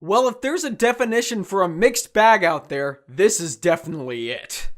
Well, if there's a definition for a mixed bag out there, this is definitely it.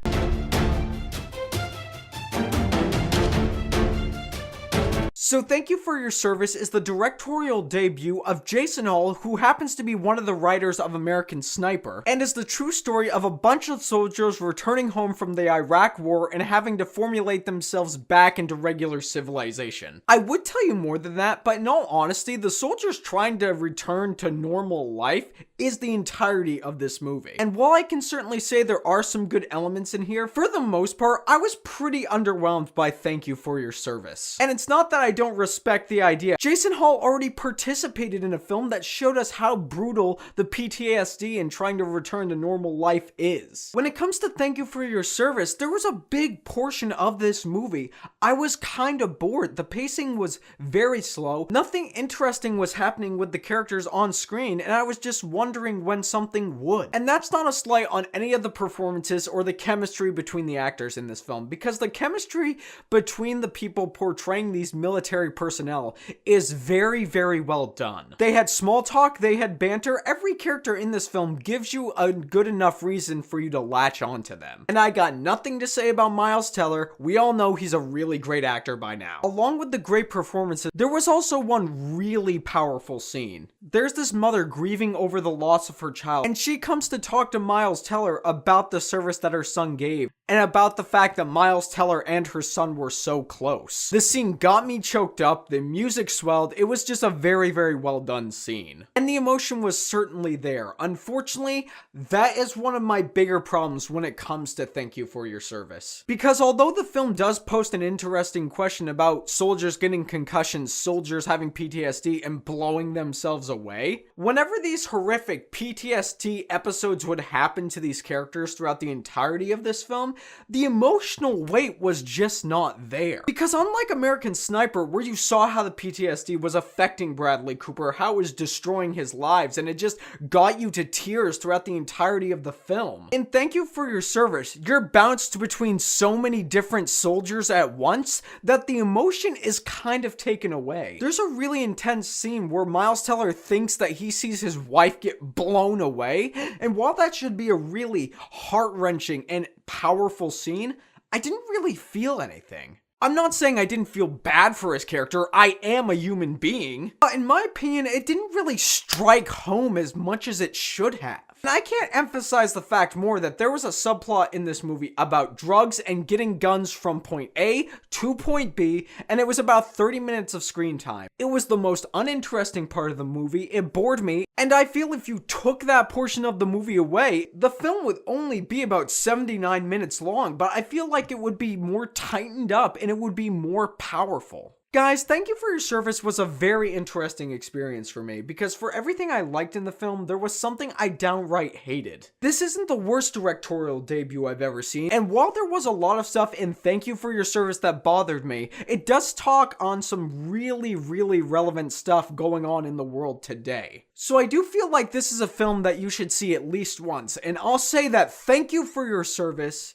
So Thank You for Your Service is the directorial debut of Jason Hall, who happens to be one of the writers of American Sniper, and is the true story of a bunch of soldiers returning home from the Iraq War and having to formulate themselves back into regular civilization. I would tell you more than that, but in all honesty, the soldiers trying to return to normal life is the entirety of this movie. And while I can certainly say there are some good elements in here, for the most part, I was pretty underwhelmed by Thank You for Your Service. And it's not that I don't respect the idea. Jason Hall already participated in a film that showed us how brutal the PTSD in trying to return to normal life is. When it comes to Thank You for Your Service, there was a big portion of this movie I was kind of bored. The pacing was very slow. Nothing interesting was happening with the characters on screen, and I was just wondering when something would. And that's not a slight on any of the performances or the chemistry between the actors in this film, because the chemistry between the people portraying these military personnel is very, very well done. They had small talk, they had banter. Every character in this film gives you a good enough reason for you to latch onto them. And I got nothing to say about Miles Teller. We all know he's a really great actor by now. Along with the great performances, there was also one really powerful scene. There's this mother grieving over the loss of her child, and she comes to talk to Miles Teller about the service that her son gave, and about the fact that Miles Teller and her son were so close. This scene got me choked up, the music swelled, it was just a very, very well done scene. And the emotion was certainly there. Unfortunately, that is one of my bigger problems when it comes to Thank You for Your Service. Because although the film does post an interesting question about soldiers getting concussions, soldiers having PTSD, and blowing themselves away, whenever these horrific PTSD episodes would happen to these characters throughout the entirety of this film, the emotional weight was just not there. Because unlike American Sniper, where you saw how the PTSD was affecting Bradley Cooper, how it was destroying his lives, and it just got you to tears throughout the entirety of the film, in Thank You for Your Service, you're bounced between so many different soldiers at once that the emotion is kind of taken away. There's a really intense scene where Miles Teller thinks that he sees his wife get blown away, and while that should be a really heart-wrenching and powerful scene, I didn't really feel anything. I'm not saying I didn't feel bad for his character, I am a human being, but in my opinion, it didn't really strike home as much as it should have. And I can't emphasize the fact more that there was a subplot in this movie about drugs and getting guns from point A to point B, and it was about 30 minutes of screen time. It was the most uninteresting part of the movie, it bored me, and I feel if you took that portion of the movie away, the film would only be about 79 minutes long, but I feel like it would be more tightened up and it would be more powerful. Guys, Thank You for Your Service was a very interesting experience for me, because for everything I liked in the film, there was something I downright hated. This isn't the worst directorial debut I've ever seen, and while there was a lot of stuff in Thank You for Your Service that bothered me, it does talk on some really, really relevant stuff going on in the world today. So I do feel like this is a film that you should see at least once, and I'll say that Thank You for Your Service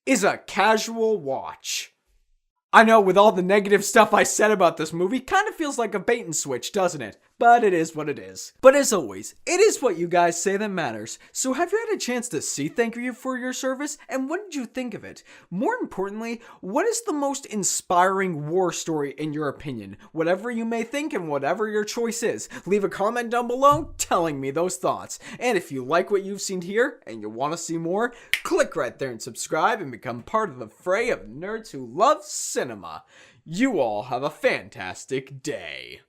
is a casual watch. I know, with all the negative stuff I said about this movie, kind of feels like a bait and switch, doesn't it? But it is what it is. But as always, it is what you guys say that matters. So have you had a chance to see Thank You for Your Service? And what did you think of it? More importantly, what is the most inspiring war story in your opinion? Whatever you may think and whatever your choice is, leave a comment down below telling me those thoughts. And if you like what you've seen here and you want to see more, click right there and subscribe and become part of the fray of nerds who love cinema. You all have a fantastic day.